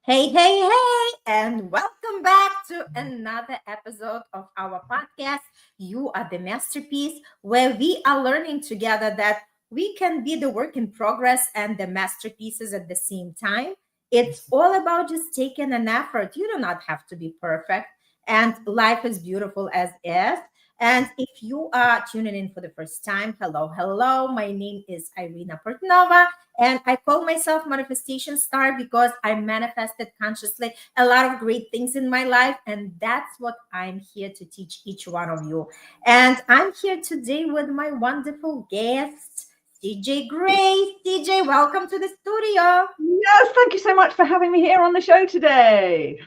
Hey, hey, hey, and welcome back to another episode of our podcast. You are the masterpiece, where we are learning together that we can be the work in progress and the masterpieces at the same time. It's all about just taking an effort. You do not have to be perfect, and life is beautiful as is. And if you are tuning in for the first time, hello, hello. My name is Irina Portnova, and I call myself Manifestation Star because I manifested consciously a lot of great things in my life. And that's what I'm here to teach each one of you. And I'm here today with my wonderful guest, CJ Grace. CJ, welcome to the studio. Yes, thank you so much for having me here on the show today.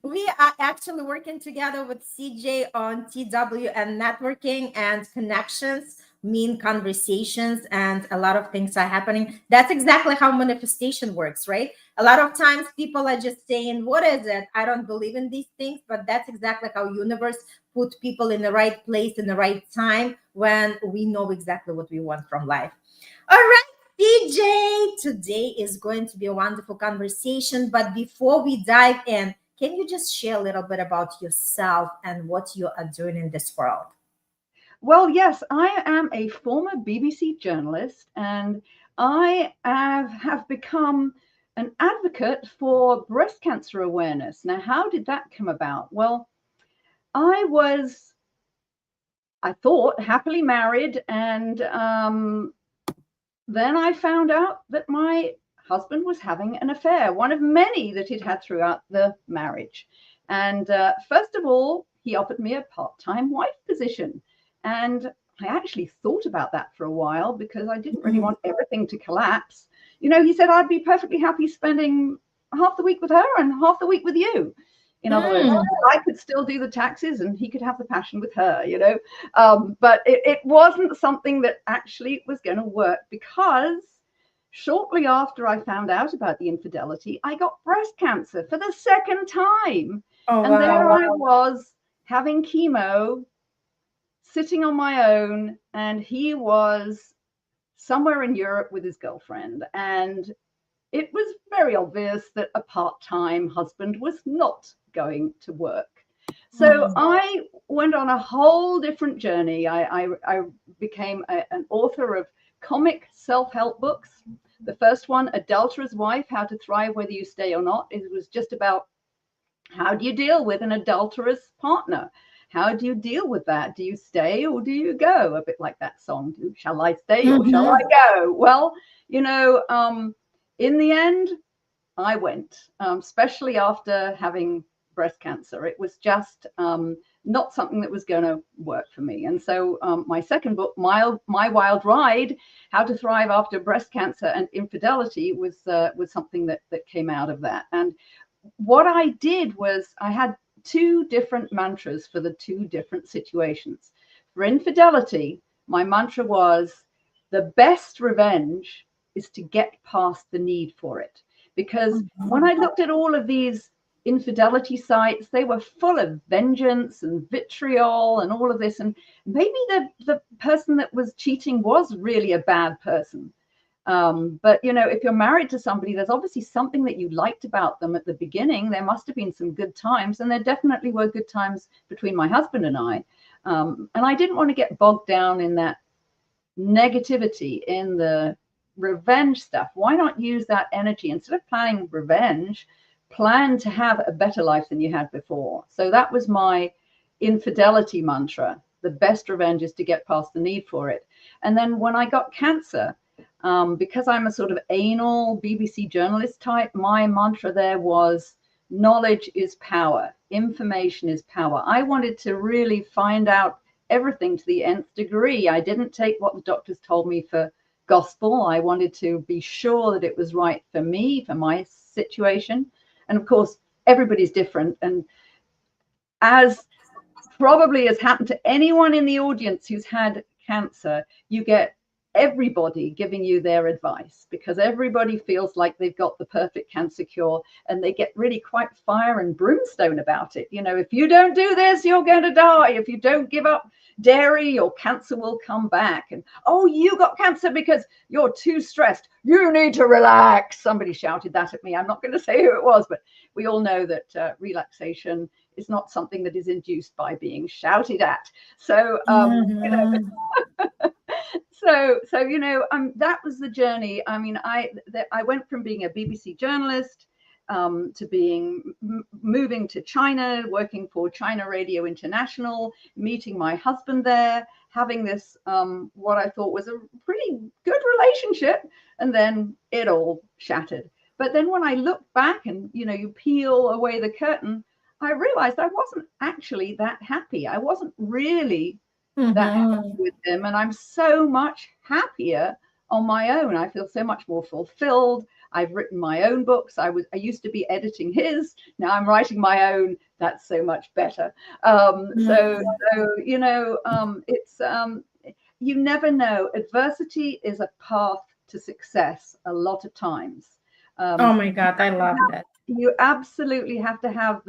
We are actually working together with CJ on TW and networking and connections mean conversations, and a lot of things are happening. That's exactly how manifestation works, right? A lot of times people are just saying, what is it? I don't believe in these things, but that's exactly how universe put people in the right place in the right time when we know exactly what we want from life. All right. DJ, today is going to be a wonderful conversation. But before we dive in, can you just share a little bit about yourself and what you are doing in this world? Well, yes, I am a former BBC journalist and I have become an advocate for breast cancer awareness. Now, how did that come about? Well, I was, I thought, happily married, and then I found out that my husband was having an affair, one of many that he'd had throughout the marriage. And first of all, he offered me a part-time wife position. And I actually thought about that for a while because I didn't really want everything to collapse. You know, he said I'd be perfectly happy spending half the week with her and half the week with you. In other words, I could still do the taxes and he could have the passion with her, you know. But it wasn't something that actually was going to work because shortly after I found out about the infidelity, I got breast cancer for the second time. Oh, And there wow. I was having chemo, sitting on my own, and he was somewhere in Europe with his girlfriend. And it was very obvious that a part-time husband was not going to work. So I went on a whole different journey. I became an author of comic self-help books. The first one, Adulterer's Wife, How to Thrive Whether You Stay or Not. It was just about how do you deal with an adulterous partner? How do you deal with that? Do you stay or do you go? A bit like that song, shall I stay or shall I go? Well, you know, in the end, I went, especially after having breast cancer. It was just not something that was going to work for me. And so my second book, My Wild Ride, How to Thrive After Breast Cancer and Infidelity, was something that came out of that. And what I did was I had two different mantras for the two different situations. For infidelity, my mantra was the best revenge is to get past the need for it. Because when I looked at all of these infidelity sites, they were full of vengeance and vitriol and all of this. And maybe the person that was cheating was really a bad person. But, you know, if you're married to somebody, there's obviously something that you liked about them at the beginning. There must have been some good times, and there definitely were good times between my husband and I. And I didn't want to get bogged down in that negativity, in the revenge stuff. Why not use that energy instead of planning revenge, plan to have a better life than you had before? So that was my infidelity mantra. The best revenge is to get past the need for it. And then when I got cancer, because I'm a sort of anal BBC journalist type, my mantra there was knowledge is power, information is power. I wanted to really find out everything to the nth degree. I didn't take what the doctors told me for gospel. I wanted to be sure that it was right for me, for my situation. And of course, everybody's different. And as probably has happened to anyone in the audience who's had cancer, you get everybody giving you their advice, because everybody feels like they've got the perfect cancer cure, and they get really quite fire and brimstone about it. If you don't do this, you're going to die. If you don't give up dairy, your cancer will come back. And oh, you got cancer because you're too stressed. You need to relax. Somebody shouted that at me. I'm not going to say who it was, but we all know that relaxation is not something that is induced by being shouted at. So Mhm. that was the journey. I mean, I went from being a BBC journalist to moving to China, working for China Radio International, meeting my husband there, having this what I thought was a pretty good relationship, and then it all shattered. But then when I look back and you peel away the curtain, I realized I wasn't actually that happy. I wasn't really that happy Mhm. with him, and I'm so much happier on my own. I feel so much more fulfilled. I've written my own books. I used to be editing his. Now I'm writing my own. That's so much better. It's you never know. Adversity is a path to success a lot of times. Oh my You God, I love that. you absolutely have to have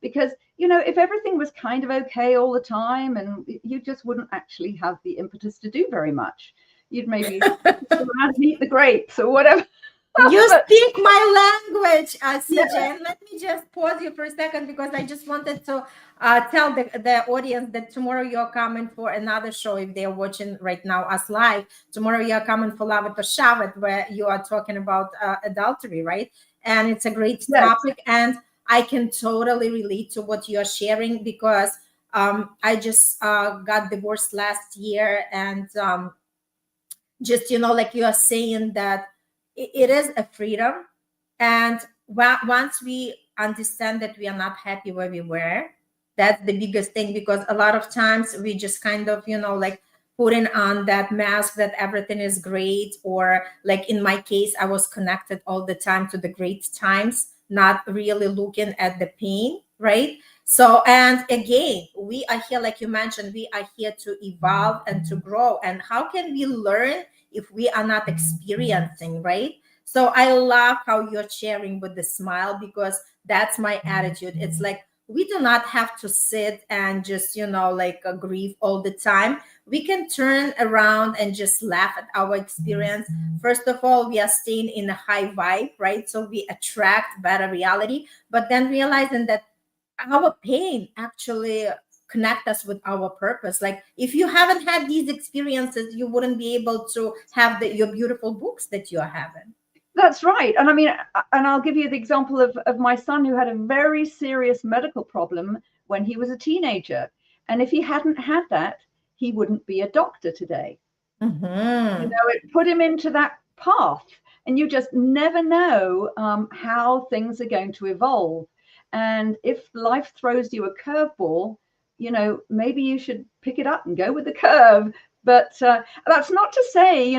because if everything was kind of okay all the time, and you just wouldn't actually have the impetus to do very much. You'd maybe sit around and eat the grapes or whatever. You But speak my language, CJ. yeah, And let me just pause you for a second because I just wanted to tell the audience that tomorrow you're coming for another show. If they're watching right now us live, tomorrow you're coming for Love It or Shove It, where you are talking about adultery, right? And it's a great yes, topic. And I can totally relate to what you're sharing because I just got divorced last year. And just like you are saying that it is a freedom, and once we understand that we are not happy where we were, that's the biggest thing, because a lot of times we just kind of like putting on that mask that everything is great, or like in my case I was connected all the time to the great times, not really looking at the pain, right? So, and again, we are here, like you mentioned, we are here to evolve and to grow. And how can we learn if we are not experiencing, right? So I love how you're sharing with the smile, because that's my attitude. It's like we do not have to sit and just, like grieve all the time. We can turn around and just laugh at our experience. First of all, we are staying in a high vibe, right? So we attract better reality, but then realizing that our pain actually connect us with our purpose. Like if you haven't had these experiences, you wouldn't be able to have your beautiful books that you're having. that's right. And I mean, and I'll give you the example of my son, who had a very serious medical problem when he was a teenager. And if he hadn't had that, he wouldn't be a doctor today. Mm-hmm. It put him into that path, and you just never know how things are going to evolve. And if life throws you a curveball, maybe you should pick it up and go with the curve. But that's not to say,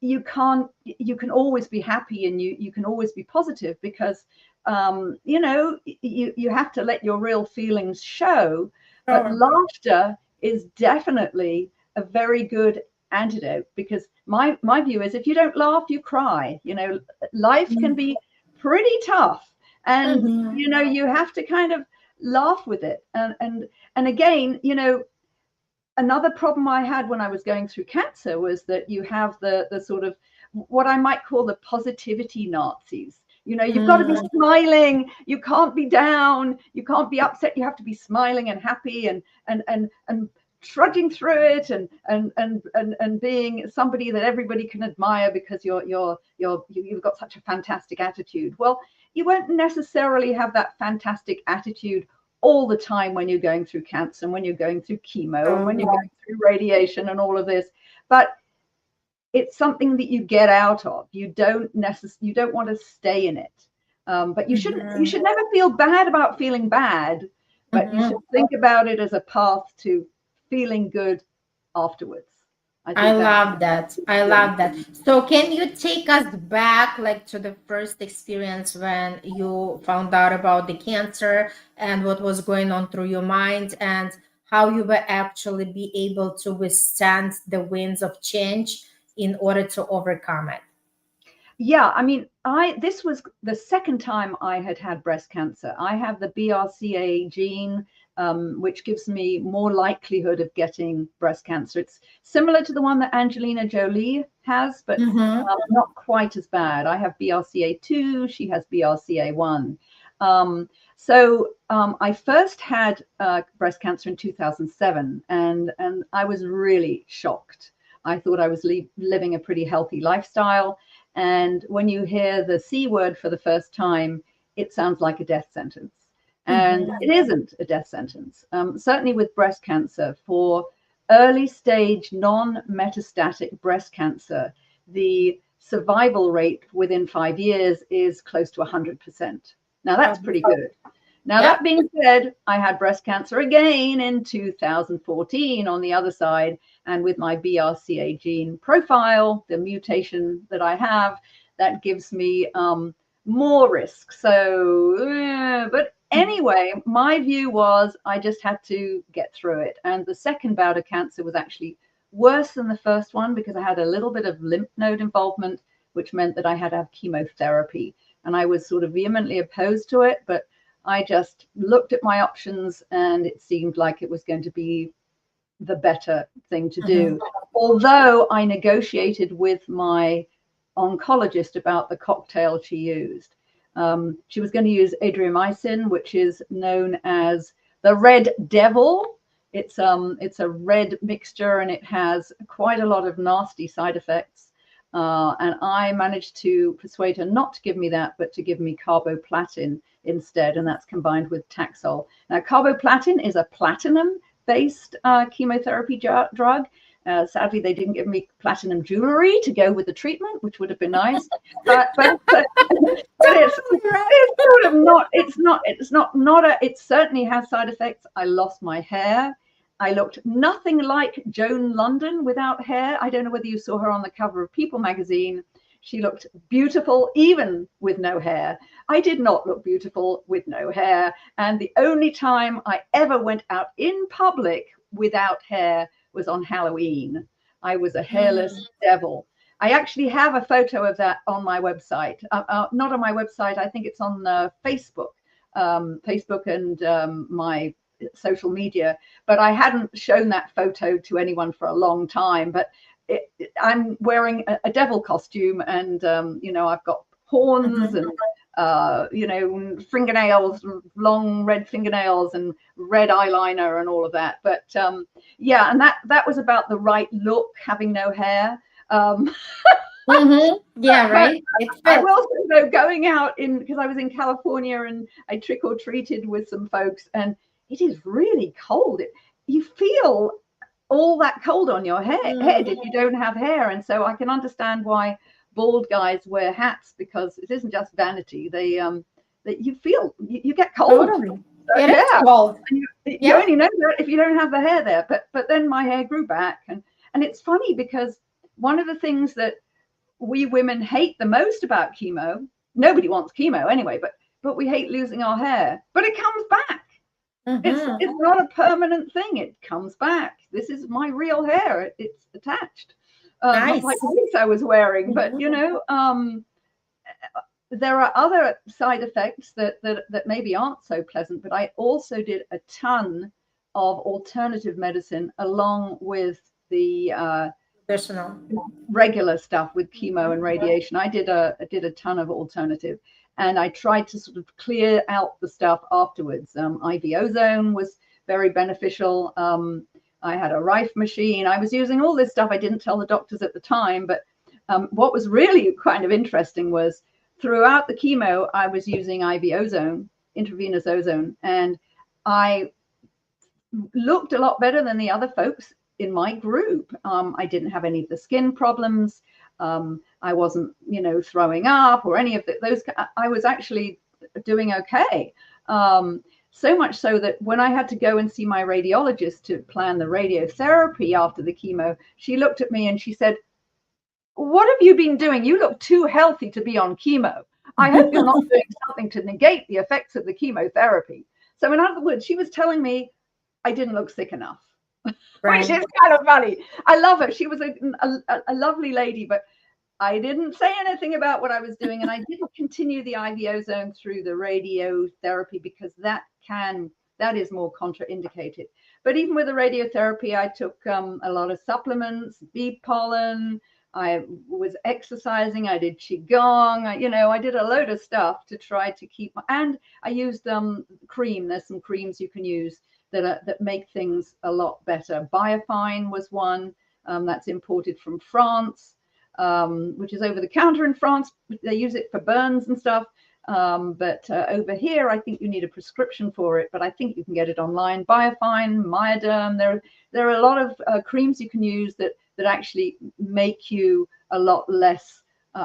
you can always be happy, and you can always be positive, because you have to let your real feelings show. But Sure. laughter is definitely a very good antidote, because my view is, if you don't laugh, you cry. Life can be pretty tough, and Mm-hmm. you have to kind of laugh with it. And again, another problem I had when I was going through cancer was that you have the sort of what I might call the positivity Nazis. You've got to be smiling. You can't be down. You can't be upset. You have to be smiling and happy, and trudging through it, and being somebody that everybody can admire, because you've got such a fantastic attitude. Well, you won't necessarily have that fantastic attitude all the time when you're going through cancer, and when you're going through chemo, and when you're going through radiation and all of this. But it's something that you get out of. You don't want to stay in it. But you should never feel bad about feeling bad, but you should Mm-hmm. think about it as a path to feeling good afterwards. I I think that's love that. I important. love that. So, can you take us back, like to the first experience when you found out about the cancer, and what was going on through your mind, and how you were actually be able to withstand the winds of change? in order to overcome it? Yeah, I mean, this was the second time I had breast cancer. I have the BRCA gene, which gives me more likelihood of getting breast cancer. It's similar to the one that Angelina Jolie has, but not quite as bad. I have BRCA2, she has BRCA1. I first had breast cancer in 2007, and I was really shocked. I thought I was living a pretty healthy lifestyle. And when you hear the C word for the first time, it sounds like a death sentence. And it isn't a death sentence. Certainly with breast cancer, for early stage non-metastatic breast cancer, the survival rate within 5 years is close to 100%. Now, that's pretty good. Now, that being said, I had breast cancer again in 2014 on the other side. And with my BRCA gene profile, the mutation that I have, that gives me more risk. So, but anyway, my view was I just had to get through it. And the second bout of cancer was actually worse than the first one because I had a little bit of lymph node involvement, which meant that I had to have chemotherapy. And I was sort of vehemently opposed to it, but I just looked at my options and it seemed like it was going to be the better thing to do. Although I negotiated with my oncologist about the cocktail she used. She was going to use adriamycin, which is known as the red devil. It's a red mixture and it has quite a lot of nasty side effects. And I managed to persuade her not to give me that, but to give me carboplatin instead, and that's combined with Taxol. Now, carboplatin is a platinum-based chemotherapy drug. Sadly, they didn't give me platinum jewelry to go with the treatment, which would have been nice. But it's sort of not. It certainly has side effects. I lost my hair. I looked nothing like Joan London without hair. I don't know whether you saw her on the cover of People magazine. She looked beautiful even with no hair. I did not look beautiful with no hair. And the only time I ever went out in public without hair was on Halloween. I was a hairless devil. I actually have a photo of that on my website. Not on my website. I think it's on Facebook. Facebook and my social media. But I hadn't shown that photo to anyone for a long time. But I'm wearing a devil costume, and I've got horns and fingernails, long red fingernails, and red eyeliner, and all of that. But and that was about the right look, having no hair. Yeah, right. I will say though, going out because I was in California and I trick or treated with some folks, and it is really cold. You feel all that cold on your head if you don't have hair. And so I can understand why bald guys wear hats, because it isn't just vanity. They that you get cold. Totally. It is cold. You only know that if you don't have the hair there. But then my hair grew back, and it's funny because one of the things that we women hate the most about chemo, nobody wants chemo anyway, but we hate losing our hair. But it comes back. It's not a permanent thing. It comes back. This is my real hair. It's attached. Nice. Not like the wigs I was wearing, but there are other side effects that maybe aren't so pleasant. But I also did a ton of alternative medicine along with the traditional regular stuff with chemo and radiation. I did a ton of alternative. And I tried to sort of clear out the stuff afterwards. IV ozone was very beneficial. I had a Rife machine. I was using all this stuff. I didn't tell the doctors at the time. But what was really kind of interesting was throughout the chemo, I was using IV ozone, intravenous ozone. And I looked a lot better than the other folks in my group. I didn't have any of the skin problems. I wasn't, throwing up or any of those. I was actually doing okay. So much so that when I had to go and see my radiologist to plan the radiotherapy after the chemo, she looked at me and she said, "What have you been doing? You look too healthy to be on chemo. I hope you're not doing something to negate the effects of the chemotherapy." So in other words, she was telling me I didn't look sick enough. which Right. is kind of funny. I love her. She was a lovely lady, but I didn't say anything about what I was doing, and I didn't continue the IV ozone through the radiotherapy because that is more contraindicated. But even with the radiotherapy, I took a lot of supplements, bee pollen. I was exercising. I did qigong. I did a load of stuff to try to keep. And I used cream. There's some creams you can use that make things a lot better. Biofine was one that's imported from France, which is over the counter in France. They use it for burns and stuff. But over here, I think you need a prescription for it, but I think you can get it online. Biofine, Myoderm, there are a lot of creams you can use that actually make you a lot less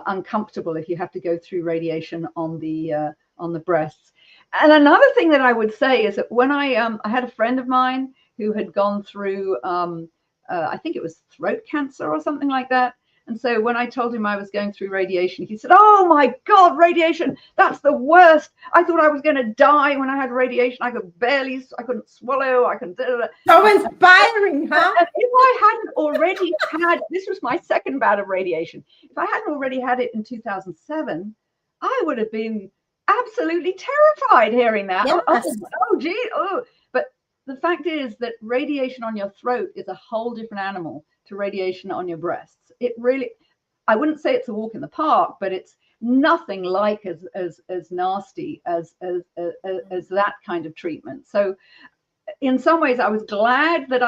uncomfortable if you have to go through radiation on the breasts. And another thing that I would say is that when I had a friend of mine who had gone through, I think it was throat cancer or something like that. And so when I told him I was going through radiation, he said, "Oh my God, radiation, that's the worst. I thought I was going to die when I had radiation. I couldn't swallow. I couldn't. So inspiring, huh? And if I hadn't already had, this was my second bout of radiation. If I hadn't already had it in 2007, I would have been absolutely terrified hearing that. Yes. But the fact is that radiation on your throat is a whole different animal to radiation on your breasts. It really, I wouldn't say it's a walk in the park, but it's nothing like as nasty as that kind of treatment. So in some ways, I was glad that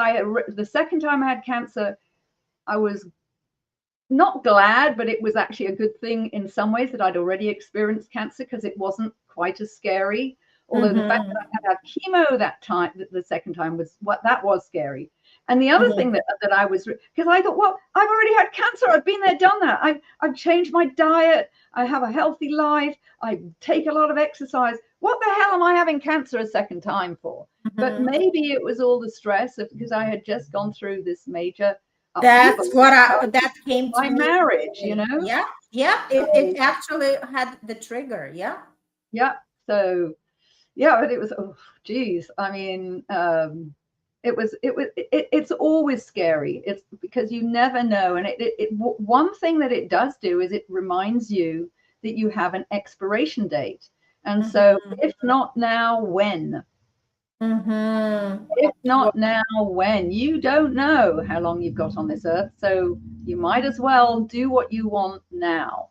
the second time I had cancer, I was not glad, but it was actually a good thing in some ways that I'd already experienced cancer because it wasn't quite as scary. Although the fact that I had to have chemo that time, the second time, was scary. And the other thing that I was, because I thought, well, I've already had cancer. I've been there, done that. I've changed my diet. I have a healthy life. I take a lot of exercise. What the hell am I having cancer a second time for? But maybe it was all the stress because I had just gone through this major. That's what that came to my me. marriage, Yeah. It actually had the trigger. Yeah. Yeah. So, yeah, but it was, oh, geez. I mean, it's always scary. It's because you never know. And one thing that it does do is it reminds you that you have an expiration date. And so if not now, when? If not now, when? You don't know how long you've got on this earth. So you might as well do what you want now.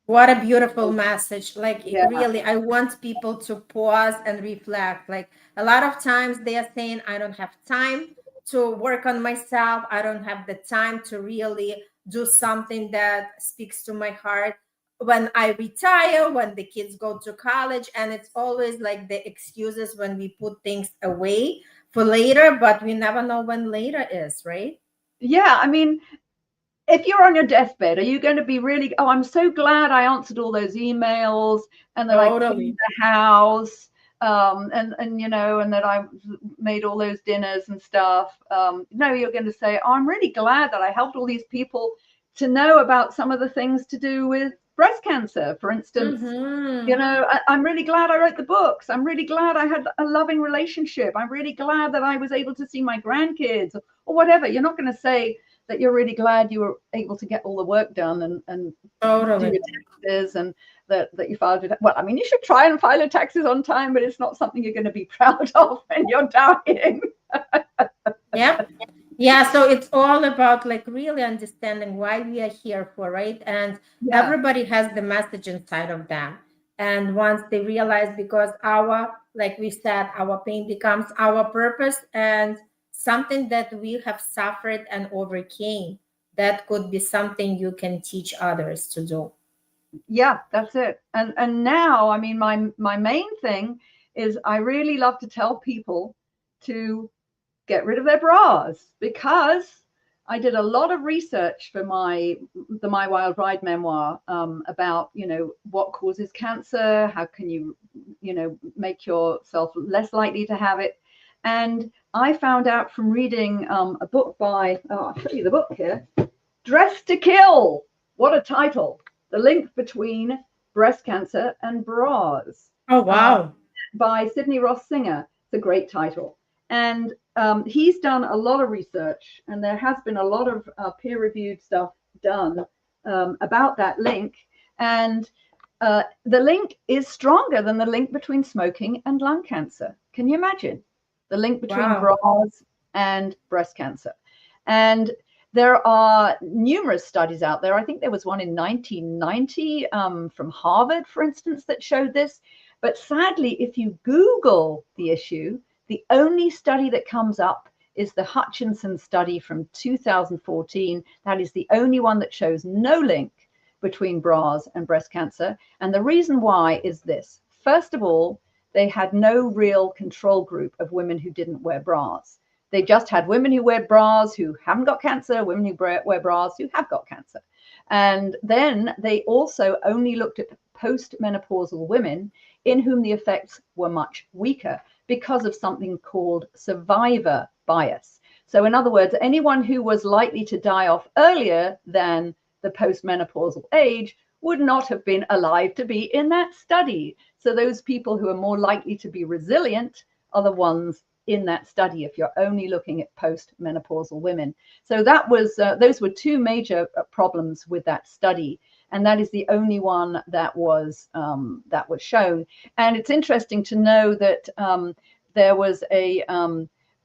What a beautiful message. Like, really, I want people to pause and reflect. Like, a lot of times they are saying, I don't have time to work on myself. I don't have the time to really do something that speaks to my heart. When I retire, when the kids go to college, and it's always like the excuses when we put things away for later, but we never know when later is, right? Yeah, I mean, if you're on your deathbed, are you going to be really, oh, I'm so glad I answered all those emails and that I cleaned the house and that I made all those dinners and stuff. No, you're going to say, oh, I'm really glad that I helped all these people to know about some of the things to do with breast cancer, for instance. I'm really glad I wrote the books. I'm really glad I had a loving relationship. I'm really glad that I was able to see my grandkids or whatever. You're not going to say that you're really glad you were able to get all the work done and do your taxes and that you filed it. Well, I mean, you should try and file your taxes on time, but it's not something you're going to be proud of when you're dying. Yeah, so it's all about like really understanding why we are here for, right? And everybody has the message inside of them. And once they realize, because like we said, our pain becomes our purpose and something that we have suffered and overcame, that could be something you can teach others to do. Yeah, that's it. And now, I mean, my main thing is I really love to tell people to get rid of their bras, because I did a lot of research for the My Wild Ride memoir about, what causes cancer, how can you, make yourself less likely to have it. And I found out from reading a book by, I'll show you the book here, Dress to Kill. What a title. The link between breast cancer and bras. Oh, wow. By Sydney Ross Singer. It's a great title. And he's done a lot of research, and there has been a lot of peer-reviewed stuff done about that link. And the link is stronger than the link between smoking and lung cancer. Can you imagine the link between bras and breast cancer? And there are numerous studies out there. I think there was one in 1990 from Harvard, for instance, that showed this. But sadly, if you Google the issue, the only study that comes up is the Hutchinson study from 2014. That is the only one that shows no link between bras and breast cancer. And the reason why is this. First of all, they had no real control group of women who didn't wear bras. They just had women who wear bras who haven't got cancer, women who wear bras who have got cancer. And then they also only looked at postmenopausal women in whom the effects were much weaker because of something called survivor bias. So in other words, anyone who was likely to die off earlier than the postmenopausal age would not have been alive to be in that study. So those people who are more likely to be resilient are the ones in that study if you're only looking at postmenopausal women. So that was those were two major problems with that study, and that is the only one that was shown. And it's interesting to know that there was a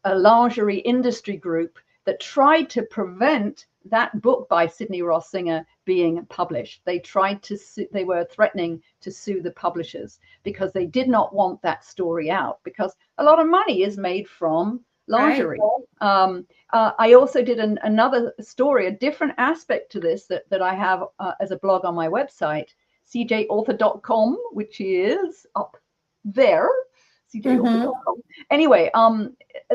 lingerie industry group that tried to prevent that book by Sidney Ross Singer being published. They tried to they were threatening to sue the publishers because they did not want that story out, because a lot of money is made from lingerie. Right. I also did another story, a different aspect to this that I have as a blog on my website, cjauthor.com, which is up there, cjauthor.com. Anyway,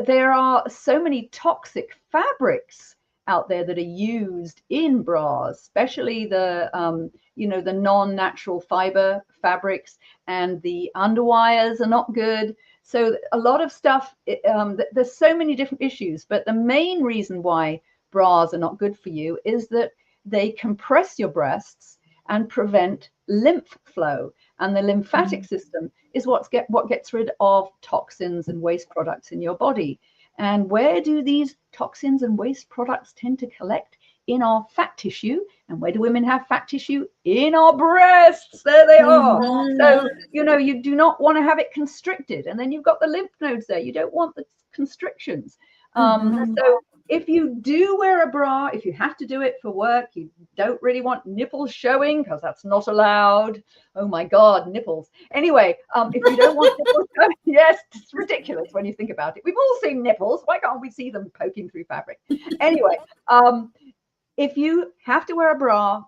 there are so many toxic fabrics out there that are used in bras, especially the the non-natural fiber fabrics, and the underwires are not good. So a lot of stuff, there's so many different issues, but the main reason why bras are not good for you is that they compress your breasts and prevent lymph flow, and the lymphatic system is what gets rid of toxins and waste products in your body. And where do these toxins and waste products tend to collect? In our fat tissue. And where do women have fat tissue? In our breasts. There they are. So, you do not want to have it constricted. And then you've got the lymph nodes there. You don't want the constrictions. So if you do wear a bra, if you have to do it for work, you don't really want nipples showing because that's not allowed. Oh my God, nipples. Anyway, if you don't want nipples showing, yes, it's ridiculous when you think about it. We've all seen nipples. Why can't we see them poking through fabric? Anyway, if you have to wear a bra,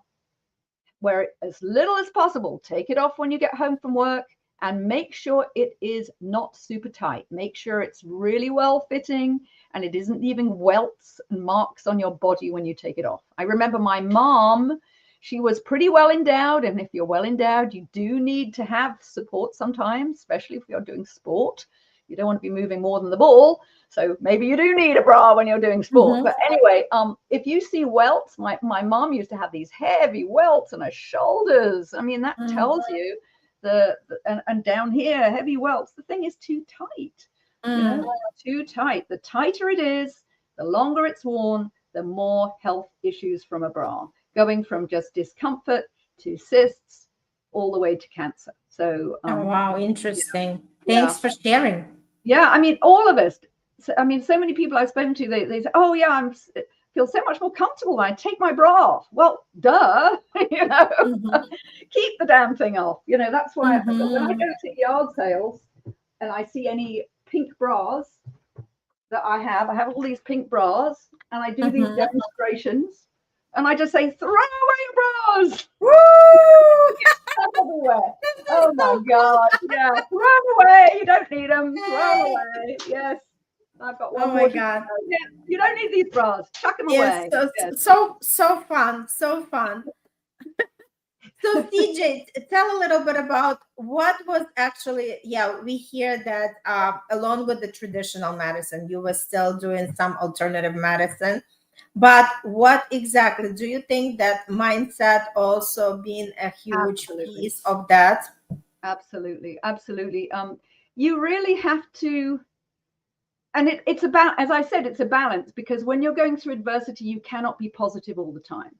wear it as little as possible. Take it off when you get home from work, and make sure it is not super tight. Make sure it's really well fitting and it isn't leaving welts and marks on your body when you take it off. I remember my mom, she was pretty well endowed. And if you're well endowed, you do need to have support sometimes, especially if you're doing sport. You don't want to be moving more than the ball. So maybe you do need a bra when you're doing sport. But anyway, if you see welts, my mom used to have these heavy welts on her shoulders. I mean, that tells you and down here, heavy welts. The thing is too tight. Too tight. The tighter it is, the longer it's worn, the more health issues from a bra, going from just discomfort to cysts all the way to cancer. So oh, wow, interesting. Thanks for sharing. Yeah, I mean, all of us. So many people I've spoken to, they say, oh yeah, I feel so much more comfortable when I take my bra off. Well, duh, keep the damn thing off. That's why when I go to yard sales and I see any pink bras that I have all these pink bras, and I do these demonstrations, and I just say, throw away your bras. Woo! Everywhere. Oh my God. Yeah. Throw them away. You don't need them. Throw them away. Yes. I've got one. Oh my God. Yeah. You don't need these bras. Chuck them away. So fun. So fun. So CJ, tell a little bit about what was actually, we hear that along with the traditional medicine, you were still doing some alternative medicine. But what exactly do you think that mindset also being a huge piece of that? Absolutely. You really have to And it's about, as I said, it's a balance, because when you're going through adversity, you cannot be positive all the time.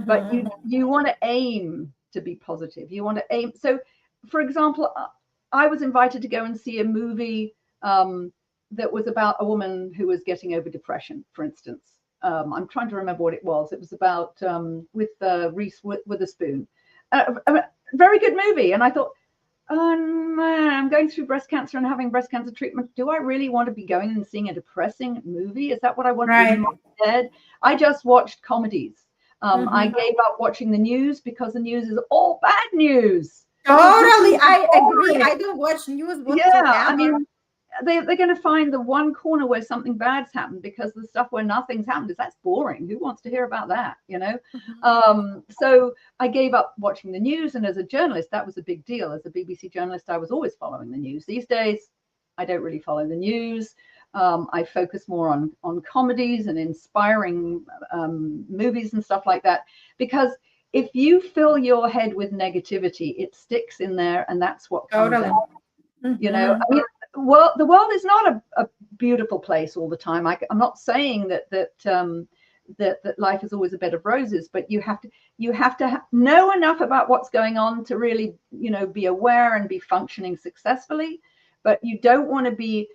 But you want to aim to be positive. You want to aim. So, for example, I was invited to go and see a movie that was about a woman who was getting over depression, for instance. I'm trying to remember what it was. It was about with Reese Witherspoon. A very good movie. And I thought, oh man, I'm going through breast cancer and having breast cancer treatment. Do I really want to be going and seeing a depressing movie? Is that what I want to do in my head? I just watched comedies. I gave up watching the news because the news is all bad news. Totally, I agree. I don't watch news whatsoever. Yeah, I mean, they're going to find the one corner where something bad's happened, because the stuff where nothing's happened, that's boring. Who wants to hear about that, you know? So I gave up watching the news. And as a journalist, that was a big deal. As a BBC journalist, I was always following the news. These days, I don't really follow the news. I focus more on comedies and inspiring movies and stuff like that, because if you fill your head with negativity, it sticks in there, and that's what comes out. You know, I mean, the world is not a beautiful place all the time. I'm not saying that life is always a bed of roses, but you have to know enough about what's going on to really, you know, be aware and be functioning successfully. But you don't want to be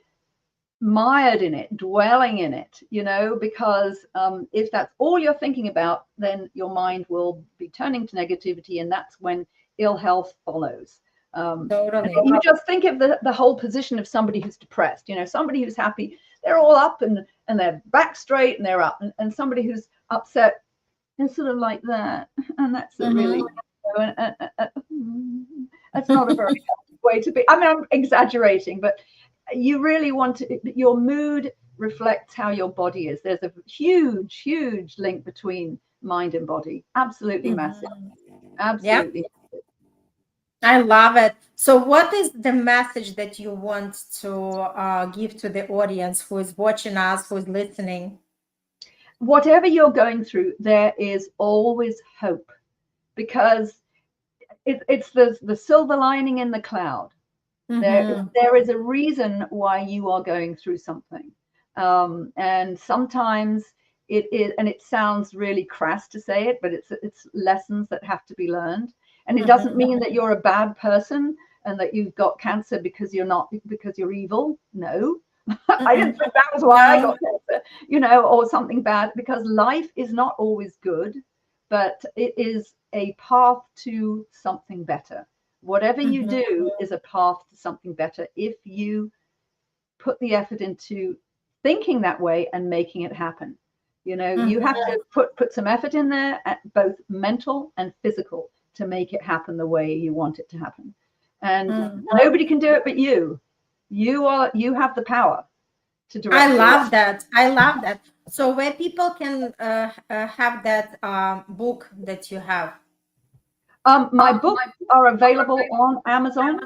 mired in it, dwelling in it, you know, because if that's all you're thinking about, then your mind will be turning to negativity, and that's when ill health follows. Totally. You just think of the whole position of somebody who's depressed, you know, somebody who's happy, they're all up and they're back straight and they're up, and somebody who's upset is sort of like that, and that's a really, that's not a very healthy way to be. I mean, I'm exaggerating, but you really want to, your mood reflects how your body is. There's a huge link between mind and body. Absolutely massive. Absolutely. Yep. I love it. So what is the message that you want to give to the audience who is watching us, who is listening? Whatever you're going through, there is always hope, because it's the silver lining in the cloud. There is a reason why you are going through something, and sometimes it is, and it sounds really crass to say it, but it's lessons that have to be learned. And it doesn't mean that you're a bad person and that you've got cancer because you're evil. No, I didn't think that was why I got cancer, you know, or something bad, because life is not always good, but it is a path to something better. Whatever you do is a path to something better if you put the effort into thinking that way and making it happen. You know, you have to put some effort in there, both mental and physical, to make it happen the way you want it to happen. And nobody can do it but you. You have the power to direct. I love that. I love that. So where people can have that book that you have? My books are available on Amazon.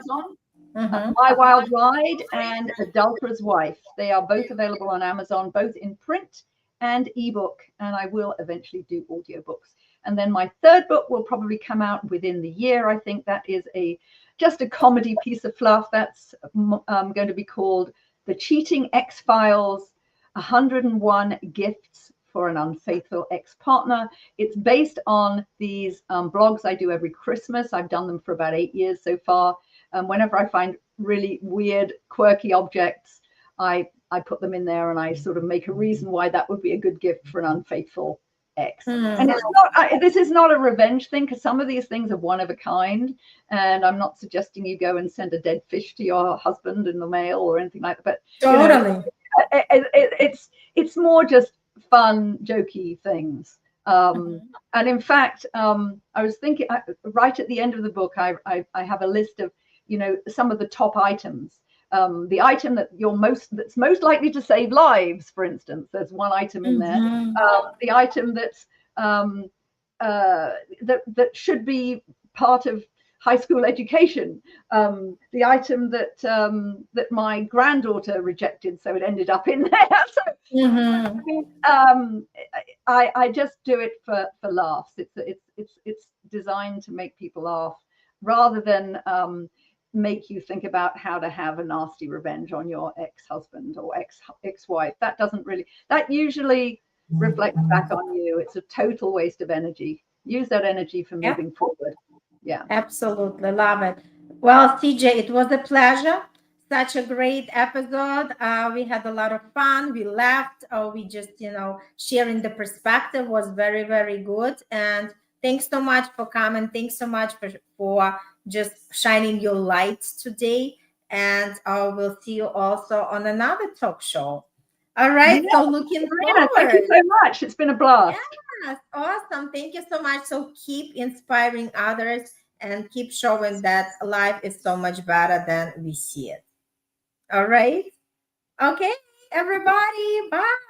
My Wild Ride and Adulterer's Wife. They are both available on Amazon, both in print and ebook, and I will eventually do audiobooks. And then my third book will probably come out within the year. I think that is just a comedy piece of fluff. That's going to be called The Cheating X-Files, 101 Gifts for an Unfaithful Ex-Partner. It's based on these blogs I do every Christmas. I've done them for about 8 years so far. Whenever I find really weird, quirky objects, I put them in there, and I sort of make a reason why that would be a good gift for an unfaithful ex. And it's not, this is not a revenge thing, because some of these things are one of a kind, and I'm not suggesting you go and send a dead fish to your husband in the mail or anything like that. But totally, it's more just fun, jokey things. And in fact, I was thinking, right at the end of the book, I have a list of, you know, some of the top items. The item that's most likely to save lives, for instance, there's one item in there. The item that's that should be part of high school education. The item that that my granddaughter rejected, so it ended up in there. So, I just do it for laughs. It's designed to make people laugh, rather than make you think about how to have a nasty revenge on your ex-husband or ex-wife. That doesn't really, that usually reflects back on you. It's a total waste of energy. Use that energy for Yeah, moving forward. Yeah. absolutely. Love it. Well, CJ, it was a pleasure. Such a great episode. We had a lot of fun. We laughed. We just, sharing the perspective was very, very good. And thanks so much for coming. Thanks so much for just shining your light today. And we'll see you also on another talk show. All right. Yeah, So looking Irina, thank you forward. so much. It's been a blast. Yes, awesome. Thank you so much. So keep inspiring others and keep showing that life is so much better than we see it. All right. Okay, everybody. Bye.